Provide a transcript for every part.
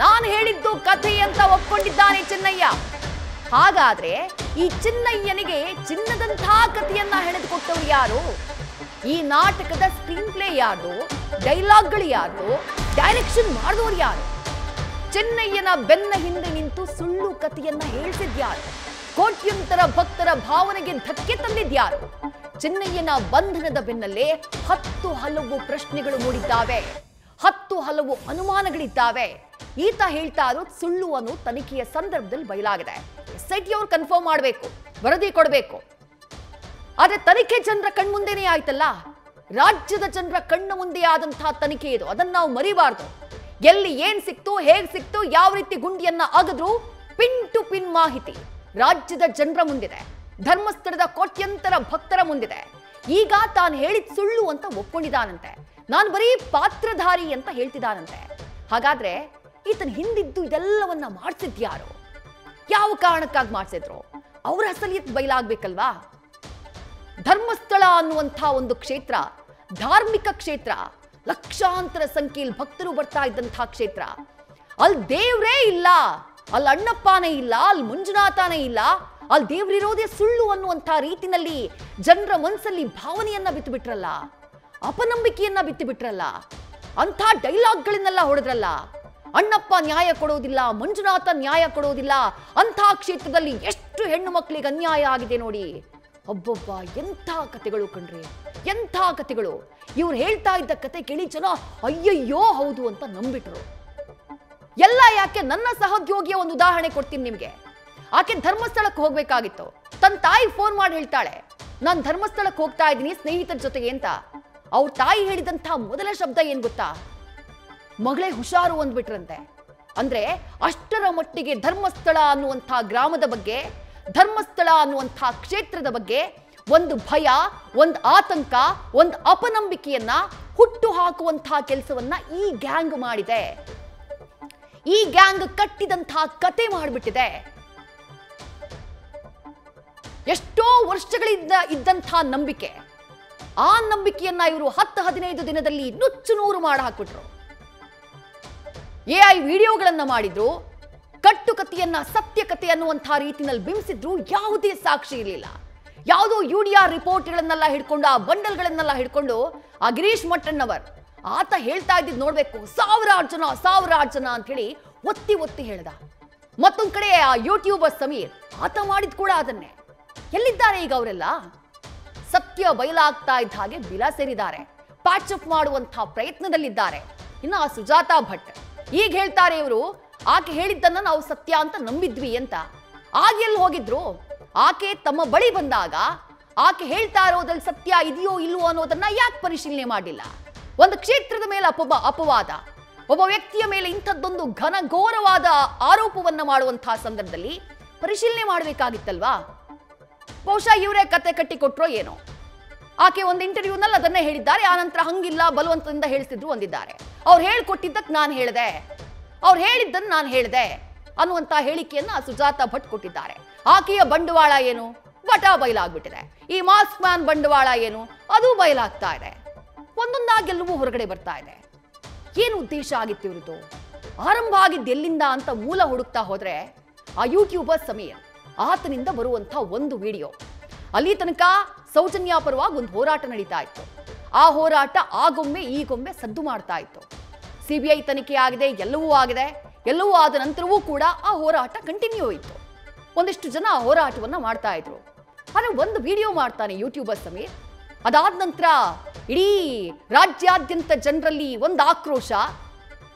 ನಾನು ಹೇಳಿದ್ದು ಕಥೆ ಅಂತ ಒಪ್ಕೊಂಡಿದ್ದಾನೆ ಚಿನ್ನಯ್ಯ. ಹಾಗಾದ್ರೆ ಈ ಚಿನ್ನಯ್ಯನಿಗೆ ಚಿನ್ನದಂತಹ ಕಥೆಯನ್ನ ಹೆಣೆದುಕೊಟ್ಟವರು ಯಾರು? ಈ ನಾಟಕದ ಸ್ಕ್ರೀನ್ ಪ್ಲೇ ಯಾರು? ಡೈಲಾಗ್ಗಳು ಯಾರು? ಡೈರೆಕ್ಷನ್ ಮಾಡಿದವರು ಯಾರು? ಚಿನ್ನಯ್ಯನ ಬೆನ್ನ ಹಿಂದೆ ನಿಂತು ಸುಳ್ಳು ಕಥೆಯನ್ನ ಹೇಳಿಸಿದ್ಯಾರು? ಕೋಟ್ಯಂತರ ಭಕ್ತರ ಭಾವನೆಗೆ ಧಕ್ಕೆ ತಂದಿದ್ಯಾರು? ಚಿನ್ನಯ್ಯನ ಬಂಧನದ ಬೆನ್ನಲ್ಲೇ 10 ಹಲವು ಪ್ರಶ್ನೆಗಳು ಮೂಡಿದ್ದಾವೆ, 10 ಹಲವು ಅನುಮಾನಗಳಿದ್ದಾವೆ. ಈತ ಹೇಳ್ತಾ ಇರೋದು ಸುಳ್ಳು ಅನ್ನೋ ತನಿಖೆಯ ಸಂದರ್ಭದಲ್ಲಿ ಬಯಲಾಗಿದೆ. SIT ಅವರು ಕನ್ಫರ್ಮ್ ಮಾಡಬೇಕು, ವರದಿ ಕೊಡಬೇಕು. ಆದ್ರೆ ತನಿಖೆ ಜನರ ಕಣ್ಮುಂದೆನೇ ಆಯ್ತಲ್ಲ, ರಾಜ್ಯದ ಜನರ ಕಣ್ಣು ಮುಂದೆ ಆದಂತಹ ತನಿಖೆ ಇದು. ಅದನ್ನ ನಾವು ಮರಿಬಾರ್ದು. ಎಲ್ಲಿ ಏನ್ ಸಿಕ್ತು, ಹೇಗ್ ಸಿಕ್ತು, ಯಾವ ರೀತಿ ಗುಂಡಿಯನ್ನ ಅಗದ್ರು, ಪಿನ್ ಟು ಪಿನ್ ಮಾಹಿತಿ ರಾಜ್ಯದ ಜನರ ಮುಂದಿದೆ, ಧರ್ಮಸ್ಥಳದ ಕೋಟ್ಯಂತರ ಭಕ್ತರ ಮುಂದಿದೆ. ಈಗ ತಾನು ಹೇಳಿದ ಸುಳ್ಳು ಅಂತ ಒಪ್ಕೊಂಡಿದ್ದಾನಂತೆ, ನಾನು ಬರೀ ಪಾತ್ರಧಾರಿ ಅಂತ ಹೇಳ್ತಿದ್ದಾನಂತೆ. ಹಾಗಾದ್ರೆ ಈತನ ಹಿಂದಿದ್ದು ಇದೆಲ್ಲವನ್ನ ಮಾಡಿಸಿದ್ಯಾರು? ಯಾವ ಕಾರಣಕ್ಕಾಗಿ ಮಾಡಿಸಿದ್ರು? ಅವ್ರ ಅಸಲಿಯತ್ ಬಯಲಾಗ್ಬೇಕಲ್ವಾ? ಧರ್ಮಸ್ಥಳ ಅನ್ನುವಂಥ ಒಂದು ಕ್ಷೇತ್ರ, ಧಾರ್ಮಿಕ ಕ್ಷೇತ್ರ, ಲಕ್ಷಾಂತರ ಸಂಖ್ಯೆಯಲ್ಲಿ ಭಕ್ತರು ಬರ್ತಾ ಇದ್ದಂತಹ ಕ್ಷೇತ್ರ. ಅಲ್ಲಿ ದೇವ್ರೇ ಇಲ್ಲ, ಅಲ್ಲಿ ಅಣ್ಣಪ್ಪನೇ ಇಲ್ಲ, ಅಲ್ಲಿ ಮಂಜುನಾಥನೇ ಇಲ್ಲ, ಅಲ್ಲಿ ದೇವ್ರಿರೋದೇ ಸುಳ್ಳು ಅನ್ನುವಂಥ ರೀತಿನಲ್ಲಿ ಜನರ ಮನಸ್ಸಲ್ಲಿ ಭಾವನೆಯನ್ನ ಬಿತ್ತು ಬಿಟ್ರಲ್ಲ, ಅಪನಂಬಿಕೆಯನ್ನ ಬಿತ್ತು ಬಿಟ್ರಲ್ಲ, ಅಂಥ ಡೈಲಾಗ್ಗಳನ್ನೆಲ್ಲ ಹೊಡೆದ್ರಲ್ಲ. ಅಣ್ಣಪ್ಪ ನ್ಯಾಯ ಕೊಡೋದಿಲ್ಲ, ಮಂಜುನಾಥ ನ್ಯಾಯ ಕೊಡೋದಿಲ್ಲ, ಅಂಥ ಕ್ಷೇತ್ರದಲ್ಲಿ ಎಷ್ಟು ಹೆಣ್ಣು ಮಕ್ಕಳಿಗೆ ಅನ್ಯಾಯ ಆಗಿದೆ ನೋಡಿ. ಒಬ್ಬೊಬ್ಬ ಎಂಥ ಕಥೆಗಳು ಕಣ್ರಿ, ಎಂಥ ಕಥೆಗಳು. ಇವ್ರು ಹೇಳ್ತಾ ಇದ್ದ ಕತೆ ಕೇಳಿ ಜನ ಅಯ್ಯಯ್ಯೋ ಹೌದು ಅಂತ ನಂಬಿಟ್ರು. ಎಲ್ಲ ಯಾಕೆ? ನನ್ನ ಸಹೋದ್ಯೋಗಿಯ ಒಂದು ಉದಾಹರಣೆ ಕೊಡ್ತೀನಿ ನಿಮ್ಗೆ. ಆಕೆ ಧರ್ಮಸ್ಥಳಕ್ಕೆ ಹೋಗ್ಬೇಕಾಗಿತ್ತು. ತನ್ನ ತಾಯಿ ಫೋನ್ ಮಾಡಿ ಹೇಳ್ತಾಳೆ, ನಾನು ಧರ್ಮಸ್ಥಳಕ್ಕೆ ಹೋಗ್ತಾ ಇದ್ದೀನಿ ಸ್ನೇಹಿತರ ಜೊತೆಗೆ ಅಂತ. ಅವ್ರ ತಾಯಿ ಹೇಳಿದಂಥ ಮೊದಲ ಶಬ್ದ ಏನ್ ಗೊತ್ತಾ? ಮಗಳೇ ಹುಷಾರು ಅಂದ್ಬಿಟ್ರಂತೆ. ಅಂದ್ರೆ ಅಷ್ಟರ ಮಟ್ಟಿಗೆ ಧರ್ಮಸ್ಥಳ ಅನ್ನುವಂಥ ಗ್ರಾಮದ ಬಗ್ಗೆ, ಧರ್ಮಸ್ಥಳ ಅನ್ನುವಂಥ ಕ್ಷೇತ್ರದ ಬಗ್ಗೆ ಒಂದು ಭಯ, ಒಂದು ಆತಂಕ, ಒಂದು ಅಪನಂಬಿಕೆಯನ್ನ ಹುಟ್ಟು ಹಾಕುವಂತಹ ಕೆಲಸವನ್ನ ಈ ಗ್ಯಾಂಗ್ ಮಾಡಿದೆ. ಈ ಗ್ಯಾಂಗ್ ಕಟ್ಟಿದಂತಹ ಕತೆ ಮಾಡಿಬಿಟ್ಟಿದೆ. ಎಷ್ಟೋ ವರ್ಷಗಳಿಂದ ಇದ್ದಂತಹ ನಂಬಿಕೆ, ಆ ನಂಬಿಕೆಯನ್ನ ಇವರು 10-15 ದಿನದಲ್ಲಿ ನುಚ್ಚು ನೂರು ಮಾಡಿ ಹಾಕ್ಬಿಟ್ರು. AI ವಿಡಿಯೋಗಳನ್ನ ಮಾಡಿದ್ರು, ಕಟ್ಟುಕತೆಯನ್ನ ಸತ್ಯ ಕತೆ ಅನ್ನುವಂತಹ ರೀತಿಯಲ್ಲಿ ಬಿಂಬಿಸಿದ್ರು. ಯಾವುದೇ ಸಾಕ್ಷಿ ಇರಲಿಲ್ಲ. ಯಾವುದೋ UDR ರಿಪೋರ್ಟ್ಗಳನ್ನೆಲ್ಲ ಹಿಡ್ಕೊಂಡು, ಆ ಬಂಡಲ್ಗಳನ್ನೆಲ್ಲ ಹಿಡ್ಕೊಂಡು ಆ ಗಿರೀಶ್ ಮಟ್ಟಣ್ಣವರ್ ಆತ ಹೇಳ್ತಾ ಇದ್ದಿದ್ದು ನೋಡ್ಬೇಕು, ಸಾವಿರಾರು ಜನ ಅಂತ ಹೇಳಿ ಒತ್ತಿ ಒತ್ತಿ ಹೇಳ್ದ. ಮತ್ತೊಂದ್ ಕಡೆ ಆ ಯೂಟ್ಯೂಬರ್ ಸಮೀರ್ ಆತ ಮಾಡಿದ್ ಕೂಡ ಅದನ್ನೇ. ಎಲ್ಲಿದ್ದಾರೆ ಈಗ ಅವರೆಲ್ಲ? ಸತ್ಯ ಬಯಲಾಗ್ತಾ ಇದ್ದ ಹಾಗೆ ಬಿಲ ಸೇರಿದ್ದಾರೆ, ಪ್ಯಾಚ್ ಅಪ್ ಮಾಡುವಂತಹ ಪ್ರಯತ್ನದಲ್ಲಿದ್ದಾರೆ. ಇನ್ನು ಆ ಸುಜಾತಾ ಭಟ್ ಈಗ ಹೇಳ್ತಾರೆ, ಇವರು ಆಕೆ ಹೇಳಿದ್ದನ್ನ ನಾವು ಸತ್ಯ ಅಂತ ನಂಬಿದ್ವಿ ಅಂತ. ಆಗ ಎಲ್ಲಿ ಹೋಗಿದ್ರು? ಆಕೆ ತಮ್ಮ ಬಳಿ ಬಂದಾಗ ಆಕೆ ಹೇಳ್ತಾ ಇರೋದ್ರಲ್ಲಿ ಸತ್ಯ ಇದೆಯೋ ಇಲ್ವೋ ಅನ್ನೋದನ್ನ ಯಾಕೆ ಪರಿಶೀಲನೆ ಮಾಡಿಲ್ಲ? ಒಂದು ಕ್ಷೇತ್ರದ ಮೇಲೆ ಅಪವಾದ, ಒಬ್ಬ ವ್ಯಕ್ತಿಯ ಮೇಲೆ ಇಂಥದ್ದೊಂದು ಘನಘೋರವಾದ ಆರೋಪವನ್ನ ಮಾಡುವಂತಹ ಸಂದರ್ಭದಲ್ಲಿ ಪರಿಶೀಲನೆ ಮಾಡಬೇಕಾಗಿತ್ತಲ್ವಾ? ಬಹುಶಃ ಇವರೇ ಕತೆ ಕಟ್ಟಿ ಕೊಟ್ರೋ ಏನೋ. ಆಕೆ ಒಂದು ಇಂಟರ್ವ್ಯೂನಲ್ಲಿ ಅದನ್ನೇ ಹೇಳಿದ್ದಾರೆ. ಆ ನಂತರ ಹಂಗಿಲ್ಲ ಬಲವಂತದಿಂದ ಹೇಳಿಸಿದ್ರು ಅಂದಿದ್ದಾರೆ. ಅವ್ರು ಹೇಳ್ಕೊಟ್ಟಿದ್ದಕ್ಕೆ ನಾನು ಹೇಳಿದೆ, ಅವ್ರು ಹೇಳಿದ್ದನ್ನು ನಾನು ಹೇಳಿದೆ ಅನ್ನುವಂಥ ಹೇಳಿಕೆಯನ್ನ ಸುಜಾತಾ ಭಟ್ ಕೊಟ್ಟಿದ್ದಾರೆ. ಆಕೆಯ ಬಂಡವಾಳ ಏನು? ಬಟ ಬಯಲಾಗ್ಬಿಟ್ಟಿದೆ. ಈ ಮಾಸ್ಕ್ ಮ್ಯಾನ್ ಬಂಡವಾಳ ಏನು? ಅದು ಬಯಲಾಗ್ತಾ ಇದೆ. ಒಂದೊಂದಾಗೆಲ್ಲವೂ ಹೊರಗಡೆ ಬರ್ತಾ ಇದೆ. ಏನು ಉದ್ದೇಶ ಆಗಿತ್ತು ಇವ್ರದ್ದು? ಆರಂಭ ಆಗಿದ್ದು ಎಲ್ಲಿಂದ ಅಂತ ಮೂಲ ಹುಡುಕ್ತಾ ಹೋದ್ರೆ ಆ ಯೂಟ್ಯೂಬರ್ ಸಮೀರ್ ಆತನಿಂದ ಬರುವಂಥ ಒಂದು ವಿಡಿಯೋ. ಅಲ್ಲಿ ತನಕ ಸೌಜನ್ಯ ಪರವಾಗಿ ಒಂದು ಹೋರಾಟ ನಡೀತಾ ಇತ್ತು. ಆ ಹೋರಾಟ ಆಗೊಮ್ಮೆ ಈಗೊಮ್ಮೆ ಸದ್ದು ಮಾಡ್ತಾ ಇತ್ತು. CBI ತನಿಖೆ ಆಗಿದೆ, ಎಲ್ಲವೂ ಆಗಿದೆ. ಎಲ್ಲವೂ ಆದ ನಂತರವೂ ಕೂಡ ಆ ಹೋರಾಟ ಕಂಟಿನ್ಯೂ ಇತ್ತು. ಒಂದಿಷ್ಟು ಜನ ಆ ಹೋರಾಟವನ್ನ ಮಾಡ್ತಾ ಇದ್ರು. ಆದ್ರೆ ಒಂದು ವಿಡಿಯೋ ಮಾಡ್ತಾನೆ ಯೂಟ್ಯೂಬರ್ ಸಮೀರ್. ಅದಾದ ನಂತರ ಇಡೀ ರಾಜ್ಯಾದ್ಯಂತ ಜನರಲ್ಲಿ ಒಂದು ಆಕ್ರೋಶ,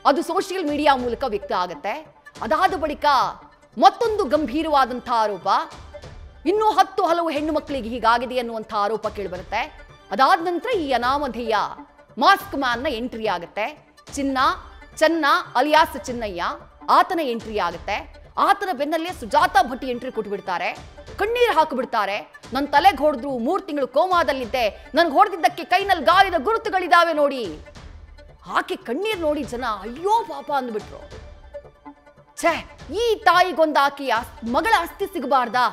ಅದು ಸೋಷಿಯಲ್ ಮೀಡಿಯಾ ಮೂಲಕ ವ್ಯಕ್ತ ಆಗುತ್ತೆ. ಅದಾದ ಬಳಿಕ ಮತ್ತೊಂದು ಗಂಭೀರವಾದಂತಹ ಆರೋಪ, ಇನ್ನೂ 10 ಹಲವು ಹೆಣ್ಣು ಮಕ್ಕಳಿಗೆ ಹೀಗಾಗಿದೆ ಅನ್ನುವಂಥ ಆರೋಪ ಕೇಳಿಬರುತ್ತೆ. ಅದಾದ ನಂತರ ಈ ಅನಾಮಧೇಯ ಮಾಸ್ಕ್ ಮ್ಯಾನ್ನ ಎಂಟ್ರಿ ಆಗುತ್ತೆ. ಚೆನ್ನ ಅಲಿಯಾಸ್ ಚಿನ್ನಯ್ಯ ಆತನ ಎಂಟ್ರಿ ಆಗುತ್ತೆ. ಆತನ ಬೆನ್ನಲ್ಲೇ ಸುಜಾತಾ ಭಟ್ ಎಂಟ್ರಿ ಕೊಟ್ಬಿಡ್ತಾರೆ. ಕಣ್ಣೀರು ಹಾಕಿಬಿಡ್ತಾರೆ. ನನ್ನ ತಲೆಗೆ ಹೊಡೆದ್ರು, 3 ತಿಂಗಳು ಕೋಮಾದಲ್ಲಿದ್ದೆ, ನನ್ಗೆ ಹೊಡೆದಿದ್ದಕ್ಕೆ ಕೈನಲ್ಲಿ ಗಾಯದ ಗುರುತುಗಳಿದಾವೆ ನೋಡಿ. ಆಕೆ ಕಣ್ಣೀರು ನೋಡಿ ಜನ ಅಯ್ಯೋ ಪಾಪ ಅಂದ್ಬಿಟ್ರು. ಛೇ, ಈ ತಾಯಿಗೊಂದು ಆಕೆಯ ಮಗಳ ಅಸ್ಥಿ ಸಿಗಬಾರ್ದಾ?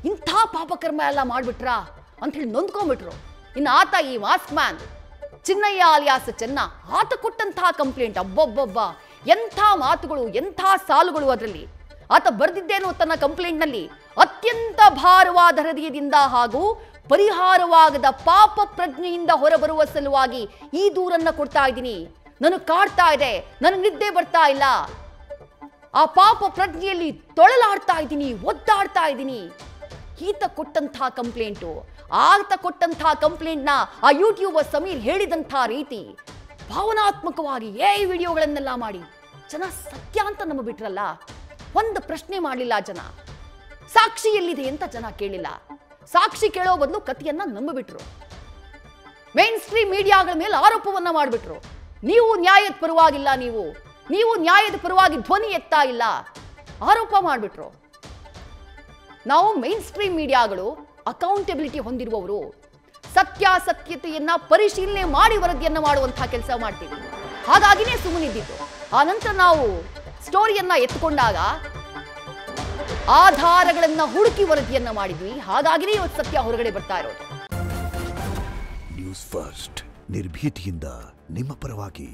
ಇಂಥ ಪಾಪಕರ್ಮ ಎಲ್ಲ ಮಾಡ್ಬಿಟ್ರಾ ಅಂತ ಹೇಳಿ ನೊಂದ್ಕೊಂಡ್ಬಿಟ್ರು. ಇನ್ನು ಆತ ಈ ಮಾಸ್ಕ್ ಮ್ಯಾನ್ ಚಿನ್ನಯ್ಯ ಅಲಿಯಾಸ್ ಚೆನ್ನ ಆತ ಕೊಟ್ಟಂತಹ ಕಂಪ್ಲೇಂಟ್, ಅಬ್ಬೊಬ್ಬೊಬ್ಬ ಎಂಥ ಮಾತುಗಳು, ಎಂಥ ಸಾಲುಗಳು ಅದರಲ್ಲಿ. ಆತ ಬರೆದಿದ್ದೇನು ತನ್ನ ಕಂಪ್ಲೇಂಟ್ನಲ್ಲಿ, ಅತ್ಯಂತ ಭಾರವಾದ ಹೃದಯದಿಂದ ಹಾಗೂ ಪರಿಹಾರವಾಗದ ಪಾಪ ಪ್ರಜ್ಞೆಯಿಂದ ಹೊರಬರುವ ಸಲುವಾಗಿ ಈ ದೂರನ್ನ ಕೊಡ್ತಾ ಇದ್ದೀನಿ. ನನಗೆ ಕಾಡ್ತಾ ಇದೆ, ನನಗೆ ನಿದ್ದೆ ಬರ್ತಾ ಇಲ್ಲ, ಆ ಪಾಪ ಪ್ರಜ್ಞೆಯಲ್ಲಿ ತೊಳಲಾಡ್ತಾ ಇದ್ದೀನಿ, ಒದ್ದಾಡ್ತಾ ಇದ್ದೀನಿ. ಈತ ಕೊಟ್ಟಂಥ ಕಂಪ್ಲೇಂಟು, ಆತ ಕೊಟ್ಟಂಥ ಕಂಪ್ಲೇಂಟ್ನ ಆ ಯೂಟ್ಯೂಬರ್ ಸಮೀರ್ ಹೇಳಿದಂಥ ರೀತಿ ಭಾವನಾತ್ಮಕವಾಗಿ ವಿಡಿಯೋಗಳನ್ನೆಲ್ಲ ಮಾಡಿ ಜನ ಸತ್ಯ ಅಂತ ನಂಬಿಬಿಟ್ರಲ್ಲ. ಒಂದು ಪ್ರಶ್ನೆ ಮಾಡಲಿಲ್ಲ ಜನ. ಸಾಕ್ಷಿ ಎಲ್ಲಿದೆ ಅಂತ ಜನ ಕೇಳಿಲ್ಲ. ಸಾಕ್ಷಿ ಕೇಳೋ ಬದಲು ಕಥೆಯನ್ನ ನಂಬಿಬಿಟ್ರು. ಮೇನ್ ಸ್ಟ್ರೀಮ್ ಮೀಡಿಯಾಗಳ ಮೇಲೆ ಆರೋಪವನ್ನ ಮಾಡಿಬಿಟ್ರು. ನೀವು ನ್ಯಾಯದ ಪರವಾಗಿಲ್ಲ, ನೀವು ನ್ಯಾಯದ ಪರವಾಗಿ ಧ್ವನಿ ಎತ್ತಾ ಇಲ್ಲ, ಆರೋಪ ಮಾಡಿಬಿಟ್ರು. ನಾವು ಮೇನ್ ಸ್ಟ್ರೀಮ್ ಮೀಡಿಯಾಗಳು ಅಕೌಂಟಬಿಲಿಟಿ ಹೊಂದಿರುವವರು, ಸತ್ಯಾಸತ್ಯತೆಯನ್ನ ಪರಿಶೀಲನೆ ಮಾಡಿ ವರದಿಯನ್ನ ಮಾಡುವಂತಹ ಕೆಲಸ ಮಾಡ್ತೀವಿ. ಹಾಗಾಗಿನೇ ಸುಮ್ಮನಿದ್ದಿತ್ತು. ಆ ನಂತರ ನಾವು ಸ್ಟೋರಿಯನ್ನ ಎತ್ತುಕೊಂಡಾಗ ಆಧಾರಗಳನ್ನ ಹುಡುಕಿ ವರದಿಯನ್ನ ಮಾಡಿದ್ವಿ. ಹಾಗಾಗಿನೇ ಇವತ್ತು ಸತ್ಯ ಹೊರಗಡೆ ಬರ್ತಾ ಇರೋದು. ನ್ಯೂಸ್ ಫಸ್ಟ್, ನಿರ್ಭೀತಿಯಿಂದ ನಿಮ್ಮ ಪರವಾಗಿ.